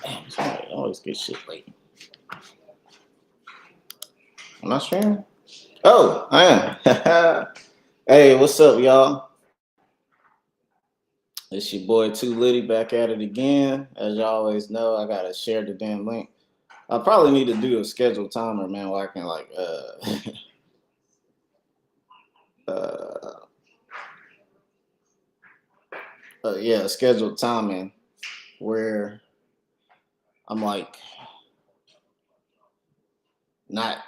Damn, somebody always get shit late. Am I streaming? Oh, I am. Hey, what's up, y'all? It's your boy Too Litty back at it again. As you always know, I gotta share the damn link. I probably need to do a scheduled timer, man, where I can like uh yeah, scheduled timing where I'm like not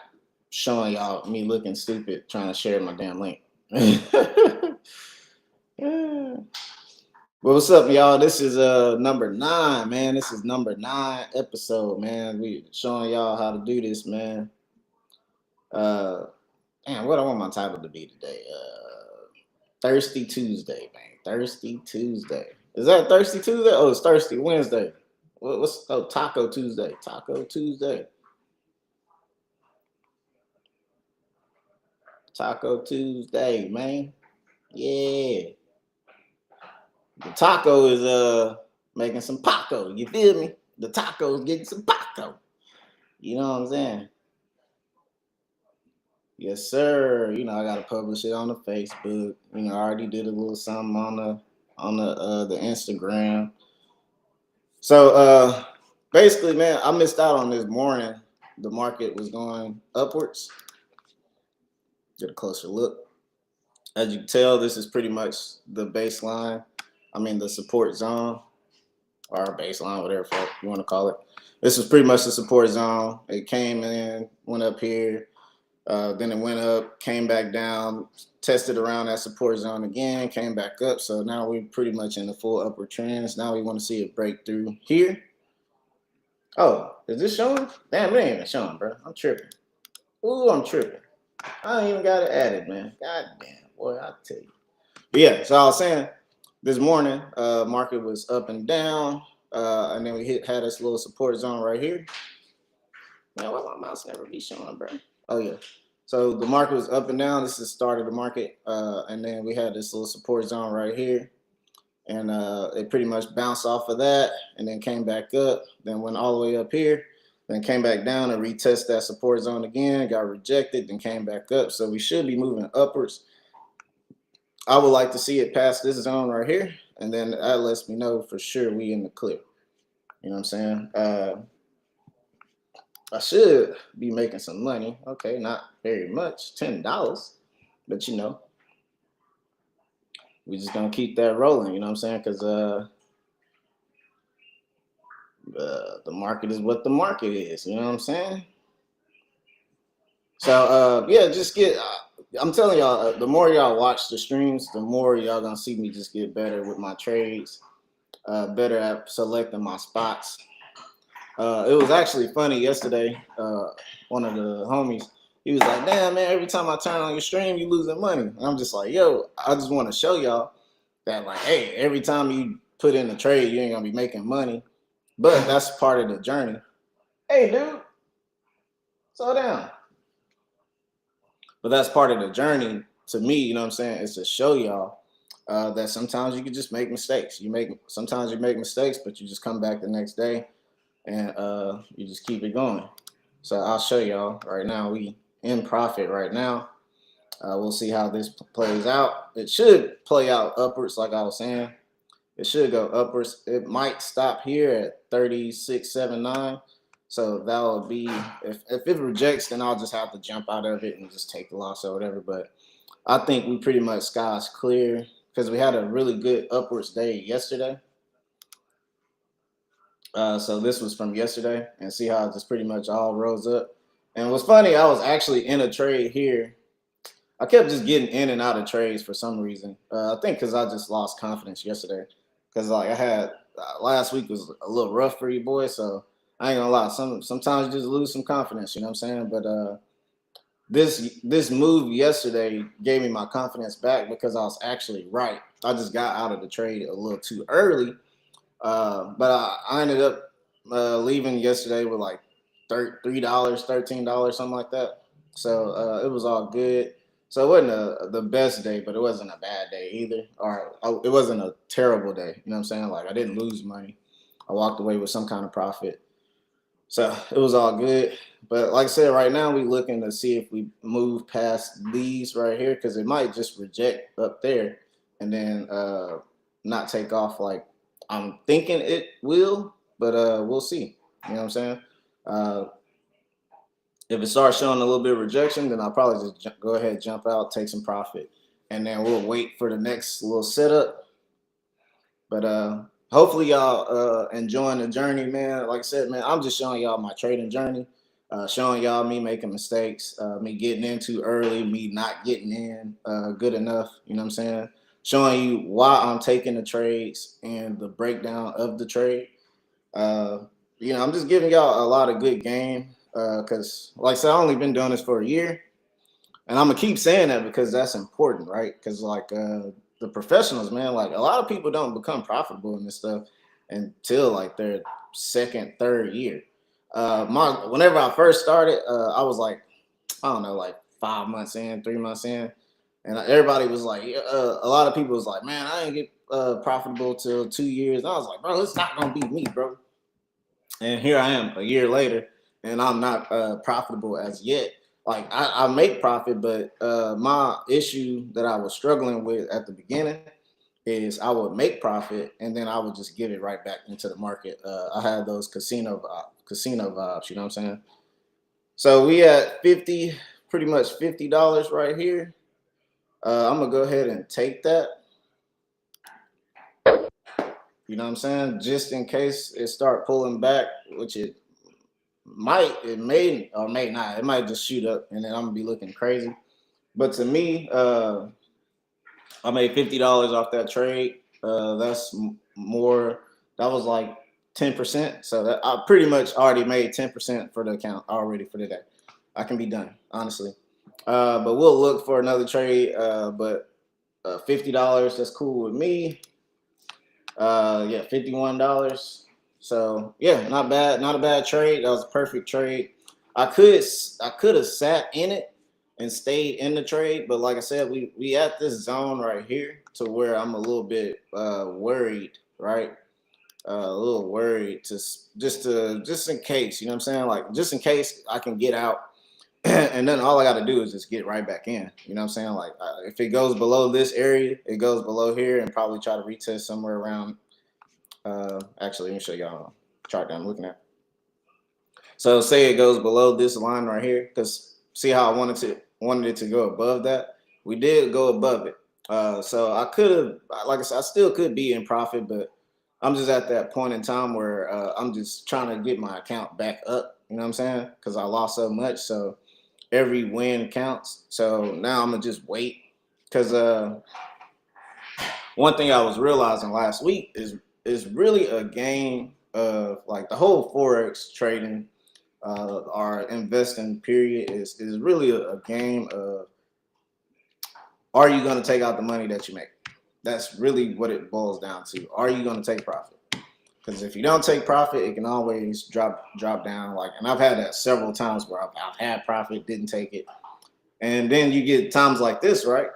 showing y'all me looking stupid trying to share my damn link. Yeah. Well, what's up, y'all? This is number 9, man. This is number 9 episode, man. We showing y'all how to do this, man. Uh, man, what I want my title to be today? Thirsty Tuesday, man. Thirsty Tuesday. Is that Thirsty Tuesday? Oh, it's Thirsty Wednesday. What's Taco Tuesday? Taco Tuesday. Taco Tuesday, man. Yeah. The taco is making some Paco. You feel me? The taco is getting some Paco. You know what I'm saying? Yes, sir. You know, I gotta publish it on the Facebook. You know, I already did a little something on the Instagram. So basically, man, I missed out on this morning. The market was going upwards. Get a closer look. As you can tell, this is pretty much the baseline. I mean, the support zone or baseline, whatever you want to call it. This was pretty much the support zone. It came in, went up here, then it went up, came back down, tested around that support zone again, came back up. So now we're pretty much in the full upward trends. Now we want to see a breakthrough here. Oh, is this showing? Damn, it ain't even showing, bro. I'm tripping. Ooh, I'm tripping. I ain't even got it added, man. God damn, boy, I tell you. But yeah, so I was saying this morning, market was up and down, and then we had this little support zone right here. Man, why my mouse never be showing, bro? Oh yeah. So the market was up and down. This is the start of the market, and then we had this little support zone right here, and it pretty much bounced off of that, and then came back up, then went all the way up here, then came back down and retest that support zone again, got rejected, then came back up. So we should be moving upwards. I would like to see it past this zone right here, and then that lets me know for sure we in the clear. You know what I'm saying? I should be making some money. Okay, not very much, $10, but you know, we just gonna keep that rolling. You know what I'm saying? Because the market is what the market is. You know what I'm saying? So yeah, just get. I'm telling y'all, the more y'all watch the streams, the more y'all gonna see me just get better with my trades, better at selecting my spots. It was actually funny yesterday. One of the homies, he was like, "Damn man, every time I turn on your stream, you losing money." And I'm just like, "Yo, I just want to show y'all that, like, hey, every time you put in a trade, you ain't gonna be making money, but that's part of the journey." Hey, dude, slow down. But that's part of the journey to me. You know what I'm saying? Is to show y'all that sometimes you can just make mistakes. Sometimes you make mistakes, but you just come back the next day and you just keep it going. So I'll show y'all right now. We in profit right now. We'll see how this plays out. It should play out upwards, like I was saying. It should go upwards. It might stop here at 36.79. So that will be, if it rejects, then I'll just have to jump out of it and just take the loss or whatever. But I think we pretty much sky's clear because we had a really good upwards day yesterday. So this was from yesterday, and see how it just pretty much all rose up. And what's funny, I was actually in a trade here. I kept just getting in and out of trades for some reason. I think because I just lost confidence yesterday. Because like I had last week was a little rough for you boys, so I ain't gonna lie. Sometimes you just lose some confidence. You know what I'm saying? But this move yesterday gave me my confidence back because I was actually right. I just got out of the trade a little too early, but I ended up leaving yesterday with like $3, $13, something like that. So it was all good. So it wasn't the best day, but it wasn't a bad day either, or it wasn't a terrible day. You know what I'm saying? Like I didn't lose money. I walked away with some kind of profit. So it was all good. But like I said, right now we looking to see if we move past these right here because it might just reject up there and then not take off like I'm thinking it will, but we'll see. You know what I'm saying? Uh, if it starts showing a little bit of rejection, then I'll probably just go ahead, jump out, take some profit, and then we'll wait for the next little setup. But hopefully y'all enjoying the journey, man. Like I said, man, I'm just showing y'all my trading journey, showing y'all me making mistakes, me getting in too early, me not getting in good enough. You know what I'm saying? Showing you why I'm taking the trades and the breakdown of the trade. Uh, I'm just giving y'all a lot of good game because, like I said, I only been doing this for a year, and I'm gonna keep saying that because that's important, right? Because like the professionals, man, like a lot of people don't become profitable in this stuff until like their second, third year. Whenever I first started, I was like, I don't know, like 5 months in, 3 months in, and everybody was like, a lot of people was like, man, I didn't get profitable till 2 years. And I was like, bro, it's not gonna be me, bro. And here I am a year later, and I'm not profitable as yet. Like I make profit, but my issue that I was struggling with at the beginning is I would make profit and then I would just give it right back into the market. I had those casino vibes, you know what I'm saying? So we at 50, pretty much $50 right here. I'm gonna go ahead and take that. You know what I'm saying? Just in case it start pulling back, which it may or may not. It might just shoot up, and then I'm gonna be looking crazy. But to me, I made $50 off that trade. That's more. That was like 10%. So that I pretty much already made 10% for the account already for the day. I can be done, honestly. But we'll look for another trade. But $50, that's cool with me. Yeah, $51. So yeah, not bad, not a bad trade. That was a perfect trade. I could have sat in it and stayed in the trade, but like I said, we at this zone right here to where I'm a little bit worried, right? A little worried just in case, you know what I'm saying? Like just in case I can get out and then all I got to do is just get right back in. You know what I'm saying? Like if it goes below this area, it goes below here, and probably try to retest somewhere around. Actually, let me show y'all the chart that I'm looking at. So say it goes below this line right here, because see how I wanted it to go above that. We did go above it. So I could have, like I said, I still could be in profit, but I'm just at that point in time where I'm just trying to get my account back up. You know what I'm saying? Because I lost so much. So every win counts. So now I'm gonna just wait. Because one thing I was realizing last week is really a game of like the whole forex trading, our investing period is really a game of, are you going to take out the money that you make? That's really what it boils down to. Are you going to take profit? Because if you don't take profit, it can always drop down. Like, and I've had that several times where I've had profit, didn't take it, and then you get times like this, right,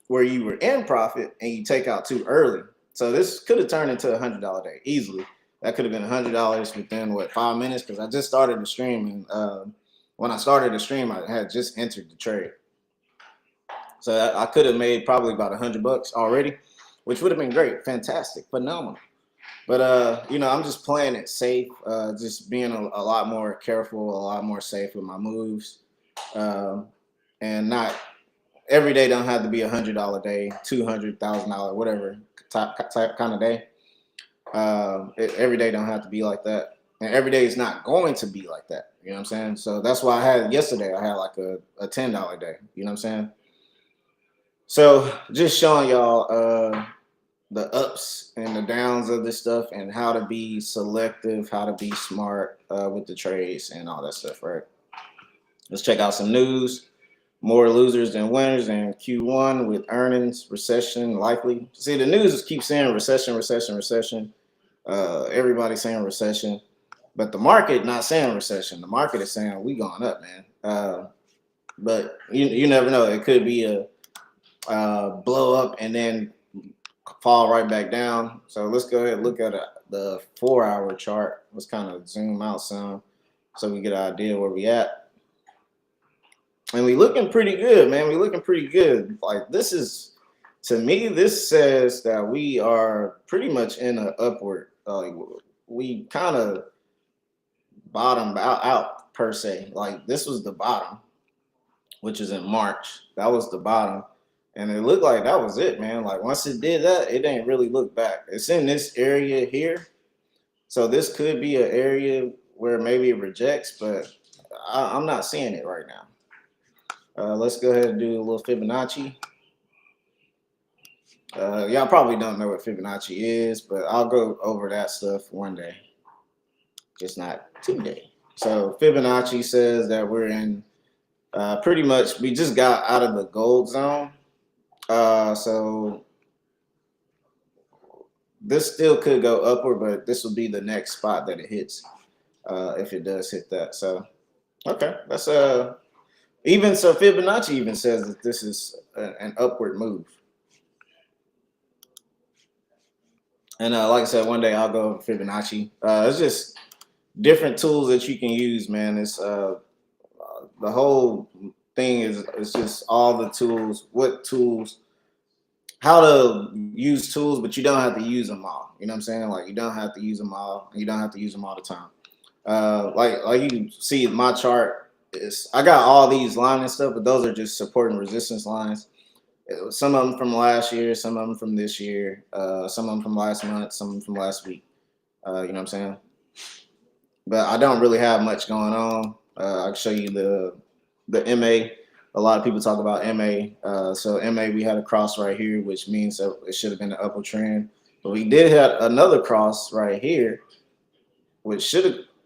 where you were in profit and you take out too early. So this could have turned into $100 day easily. That could have been $100 within what, 5 minutes? Because I just started the stream, and when I started the stream, I had just entered the trade. So I could have made probably about $100 already, which would have been great, fantastic, phenomenal. But I'm just playing it safe, just being a lot more careful, a lot more safe with my moves, and not every day don't have to be $100 day, $200,000, whatever type kind of day. Every day don't have to be like that, and every day is not going to be like that. You know what I'm saying? So that's why I had yesterday. I had like a $10 day. You know what I'm saying? So just showing y'all the ups and the downs of this stuff and how to be selective, how to be smart with the trades and all that stuff, right? Let's check out some news. More losers than winners in Q1 with earnings, recession likely. See, the news keeps saying recession, recession, recession. Everybody's saying recession, but the market not saying recession. The market is saying we going up, man. But you never know. It could be a blow up and then fall right back down. So let's go ahead and look at the 4-hour chart. Let's kind of zoom out some so we get an idea where we at. And we looking pretty good, man. We looking pretty good. Like this is, to me, this says that we are pretty much in an upward. We kind of bottomed out per se. Like this was the bottom, which is in March. That was the bottom. And it looked like that was it, man. Like once it did that, it ain't really look back. It's in this area here. So this could be an area where maybe it rejects, but I'm not seeing it right now. Let's go ahead and do a little Fibonacci. Y'all probably don't know what Fibonacci is, but I'll go over that stuff one day. Just not today. So Fibonacci says that we're in pretty much, we just got out of the gold zone. So this still could go upward, but this will be the next spot that it hits if it does hit that. So, okay, that's even so Fibonacci even says that this is an upward move. And like I said, one day I'll go over Fibonacci. It's just different tools that you can use, man. It's the whole thing is it's just all the tools, what tools, how to use tools, but you don't have to use them all. You know what I'm saying? Like you don't have to use them all. You don't have to use them all the time. Like you see my chart is I got all these lines and stuff, but those are just support and resistance lines. Some of them from last year, some of them from this year, some of them from last month, some of them from last week. You know what I'm saying? But I don't really have much going on. I can show you the MA. A lot of people talk about MA. So MA, we had a cross right here, which means that it should have been an upward trend. But we did have another cross right here, which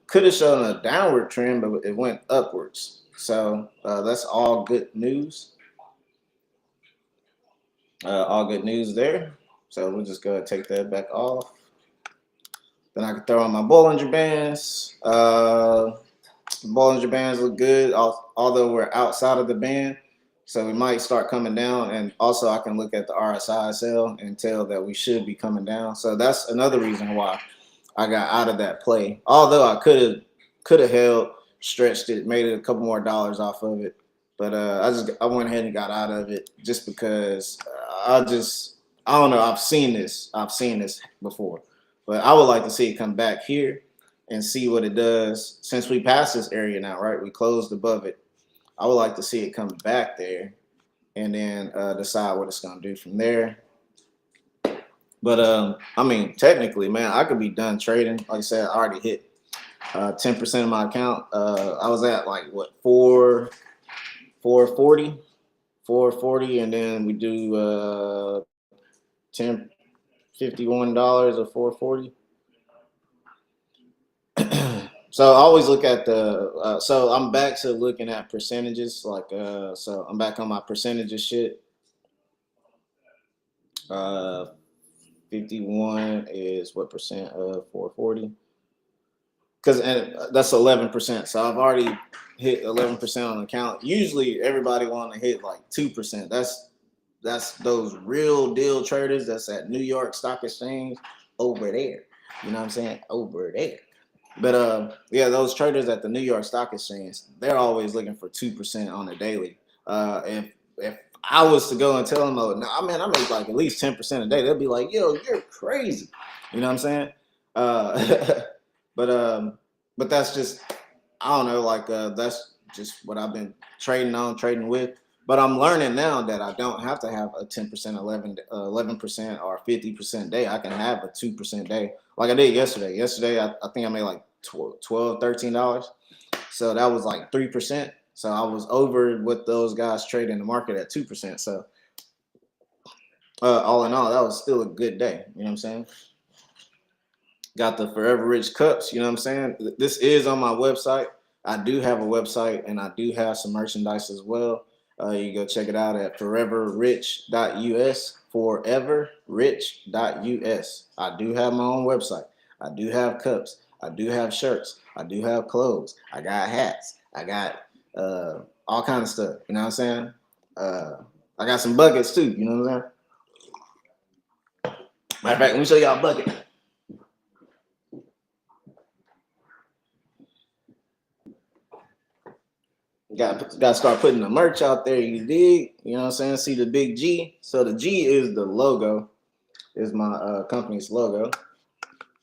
could have shown a downward trend, but it went upwards. So that's all good news. All good news there. So we'll just go ahead and take that back off. Then I can throw on my Bollinger Bands. Bollinger Bands look good, although we're outside of the band. So we might start coming down. And also I can look at the RSI sell and tell that we should be coming down. So that's another reason why I got out of that play. Although I could have held, stretched it, made it a couple more dollars off of it. But I went ahead and got out of it just because I don't know. I've seen this before, but I would like to see it come back here and see what it does. Since we passed this area now, right? We closed above it. I would like to see it come back there and then decide what it's going to do from there. But I mean, technically, man, I could be done trading. Like I said, I already hit 10% of my account. I was at like what 440, and then we do $51 or 440. So I always look at the so I'm back to looking at percentages, like so I'm back on my percentages shit. 51 is what percent of 440? Because that's 11%. So I've already hit 11% on the account. Usually everybody want to hit like 2%. That's those real deal traders that's at New York Stock Exchange over there. You know what I'm saying? Over there. But yeah, those traders at the New York Stock Exchange, they're always looking for 2% on the daily. If I was to go and tell them, oh, no, man, I make like at least 10% a day, they'll be like, yo, you're crazy. You know what I'm saying? But that's just, I don't know, like that's just what I've been trading with. But I'm learning now that I don't have to have a 10%, 11% or 50% day. I can have a 2% day like I did yesterday. Yesterday, I think I made like $12, $13. So that was like 3%. So I was over what those guys trade in the market at 2%. So all in all, that was still a good day. You know what I'm saying? Got the Forever Rich cups. You know what I'm saying? This is on my website. I do have a website, and I do have some merchandise as well. You go check it out at foreverrich.us, foreverrich.us. I do have my own website. I do have cups. I do have shirts. I do have clothes. I got hats. I got all kind of stuff. You know what I'm saying? I got some buckets too. You know what I'm saying? Matter of fact, let me show y'all a bucket. Got to start putting the merch out there. You dig? You know what I'm saying? See the big G. So the G is the logo. Is my company's logo.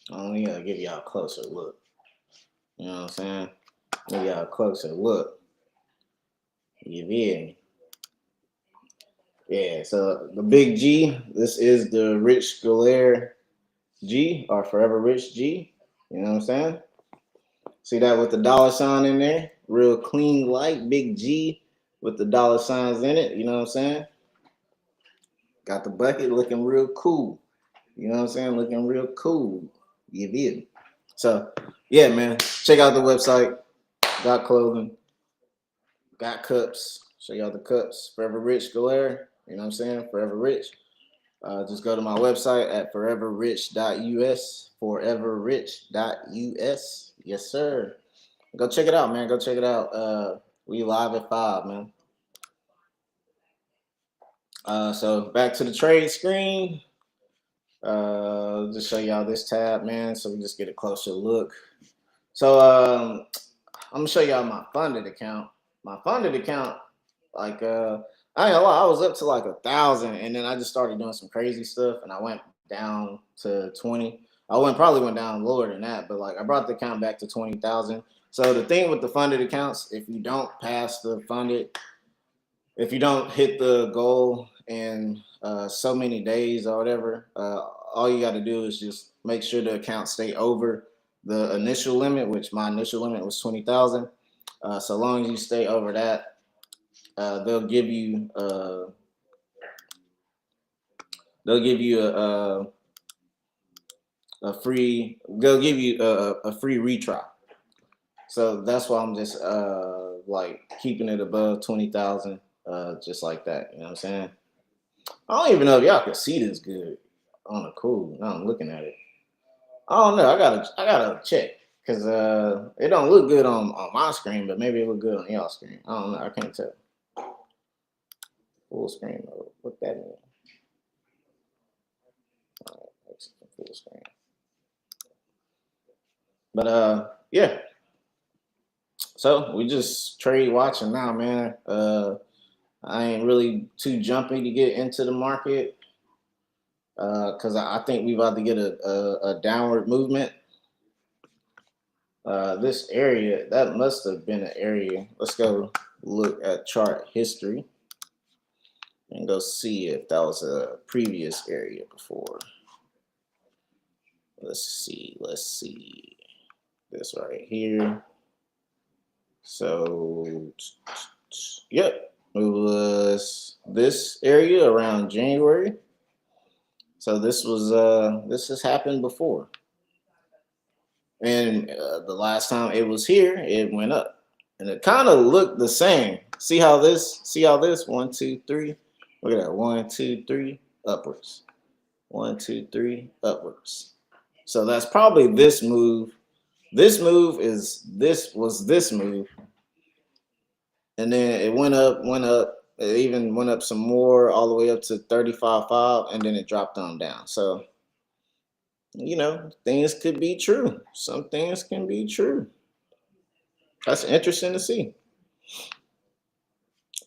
Let me give y'all a closer look. You know what I'm saying? Give y'all a closer look. You dig? Yeah. So the big G. This is the Rich Galaire G, or Forever Rich G. You know what I'm saying? See that with the dollar sign in there? Real clean, light, big G with the dollar signs in it. You know what I'm saying? Got the bucket looking real cool. You know what I'm saying? Looking real cool. You did. So, yeah, man. Check out the website. Got clothing. Got cups. Show y'all the cups. Forever Rich Galaire. You know what I'm saying? Forever Rich. Just go to my website at foreverrich.us. Foreverrich.us. Yes, sir. Go check it out, man. Go check it out. We live at 5, man. So back to the trade screen. Just show y'all this tab, man, so we just get a closer look. So I'm gonna show y'all my funded account. My funded account, like I ain't gonna lie, I was up to like 1,000, and then I just started doing some crazy stuff, and I went down to 20. Probably went down lower than that, but like I brought the account back to 20,000. So the thing with the funded accounts, if you don't pass the funded, if you don't hit the goal in so many days or whatever, all you got to do is just make sure the account stay over the initial limit, which my initial limit was 20,000. So long as you stay over that, they'll give you a free retry. So that's why I'm just like keeping it above 20,000, just like that. You know what I'm saying? I don't even know if y'all can see this good on the cool. Now I'm looking at it. I don't know. I gotta check because it don't look good on my screen, but maybe it look good on y'all screen. I don't know. I can't tell. Full screen mode. What that mean? All right, exit from full screen. But yeah. So we just trade watching now, man. I ain't really too jumpy to get into the market because I think we about to get a downward movement. This area, that must have been an area. Let's go look at chart history and go see if that was a previous area before. Let's see this right here. So, yep, it was this area around January. So this has happened before. And the last time it was here, it went up, and it kind of looked the same. See how this? 1, 2, 3. Look at that. 1, 2, 3 upwards. 1, 2, 3 upwards. So that's probably this move. This move was this move, and then it went up. It even went up some more, all the way up to 35.5, and then it dropped on down. So, you know, things could be true. Some things can be true. That's interesting to see.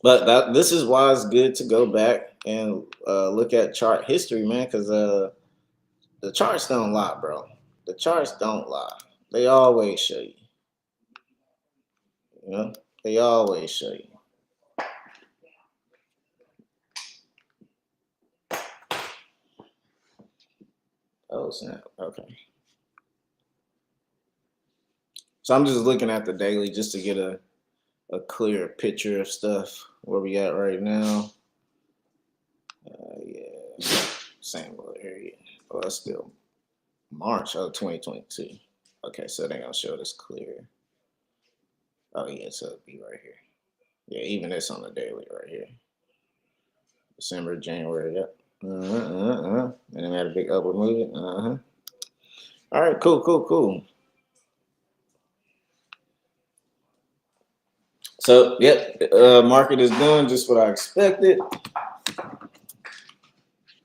But this is why it's good to go back and look at chart history, man, because the charts don't lie, bro. The charts don't lie. They always show you. You know, they always show you. Oh snap! Okay. So I'm just looking at the daily just to get a clear picture of stuff where we at right now. Yeah, same little area. Oh, that's still March of 2022. Okay, so they're gonna show this clear. Oh yeah, so it'll be right here. Yeah, even this on the daily right here. December, January, yep. And then we had a big upward movement. All right, cool. So, yep, market is doing just what I expected.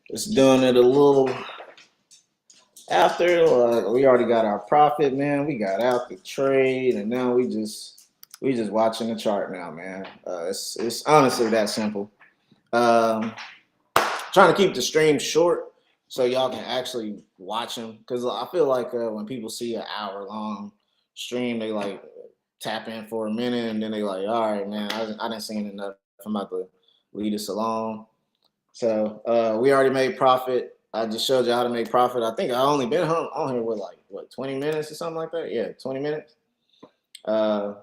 It's doing it a little after. We already got our profit, man. We got out the trade, and now we just We just watching the chart now, man. It's honestly that simple. Um, Trying to keep the stream short so y'all can actually watch them. Because I feel like when people see an hour long stream, they like tap in for a minute and then they like, all right, man, I didn't see enough. I'm about to leave this alone. So we already made profit. I just showed you how to make profit. I think I only been on here with like what 20 minutes or something like that. Yeah, 20 minutes. Uh,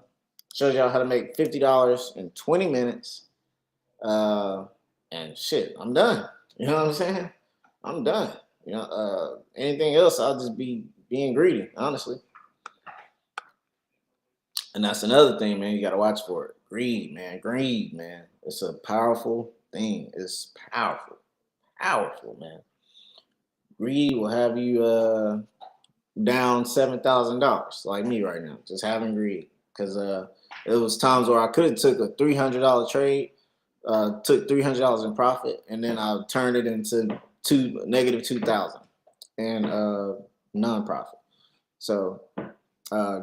Showed y'all how to make $50 in 20 minutes. Uh, and shit, I'm done. You know what I'm saying? I'm done. Anything else, I'll just be being greedy, honestly. And that's another thing, man. You got to watch for it. Greed, man. Greed, man. It's a powerful thing. It's powerful, powerful, man. Greed will have you down $7,000, like me right now, just having greed. Because it was times where I could have took a $300 trade, took $300 in profit, and then I turned it into negative 2,000 and non-profit. So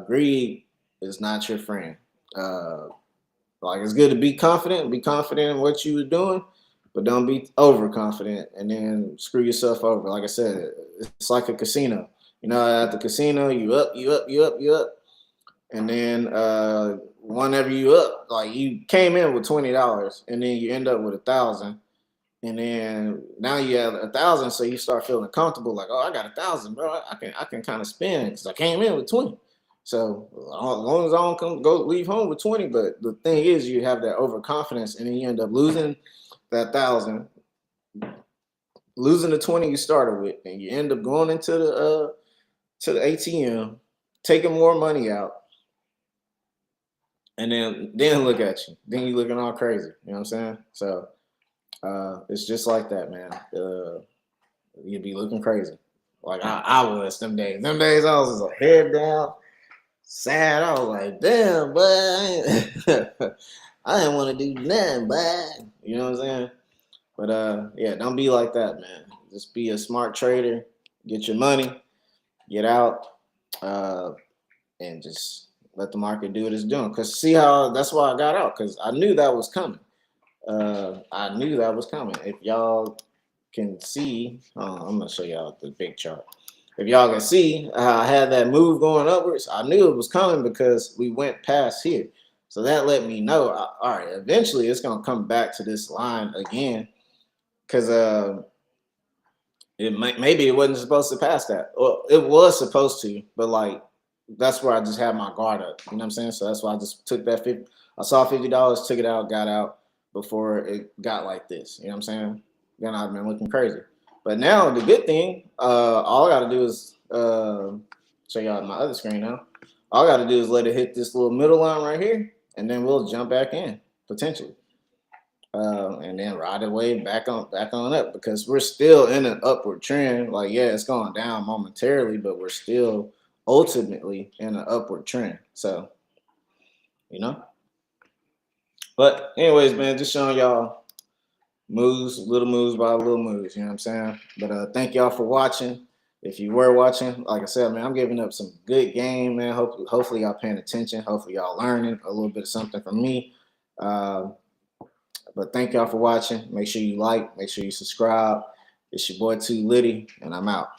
greed is not your friend. Like it's good to be confident in what you were doing, but don't be overconfident and then screw yourself over. Like I said, it's like a casino. At the casino, you up, you up, you up, you up, and then whenever you up, like you came in with $20, and then you end up with 1,000, and then now you have 1,000, so you start feeling comfortable, like, oh, I got 1,000, bro. I can kind of spend because I came in with 20. So as long as I don't leave home with 20, but the thing is, you have that overconfidence, and then you end up losing that 1,000, losing the 20 you started with, and you end up going into the ATM, taking more money out, and then look at you. Then you looking all crazy. You know what I'm saying? So it's just like that, man. You'd be looking crazy. Like I was them days. Them days I was just like head down, sad. I was like, damn, but I didn't want to do nothing, but you know what I'm saying? But yeah, don't be like that, man. Just be a smart trader. Get your money, get out, and just let the market do what it's doing. Cause see how that's why I got out, because I knew that was coming. I knew that was coming. If y'all can see, I'm gonna show y'all the big chart. If y'all can see, I had that move going upwards. I knew it was coming because we went past here. So that let me know, all right, eventually it's gonna come back to this line again, because maybe it wasn't supposed to pass that. Well, it was supposed to, but like that's where I just had my guard up. You know what I'm saying? So that's why I just took that 50. I saw $50, took it out, got out before it got like this. You know what I'm saying? Then I've been looking crazy. But now the good thing, all I gotta do is show y'all my other screen now. All I gotta do is let it hit this little middle line right here, and then we'll jump back in potentially. And then ride the wave back on up, because we're still in an upward trend. Like, yeah, it's going down momentarily, but we're still ultimately in an upward trend. So, you know. But anyways, man, just showing y'all moves, little moves by little moves. You know what I'm saying? But thank y'all for watching. If you were watching, like I said, man, I'm giving up some good game, man. Hopefully y'all paying attention. Hopefully y'all learning a little bit of something from me. But thank y'all for watching. Make sure you like, make sure you subscribe. It's your boy Litty, and I'm out.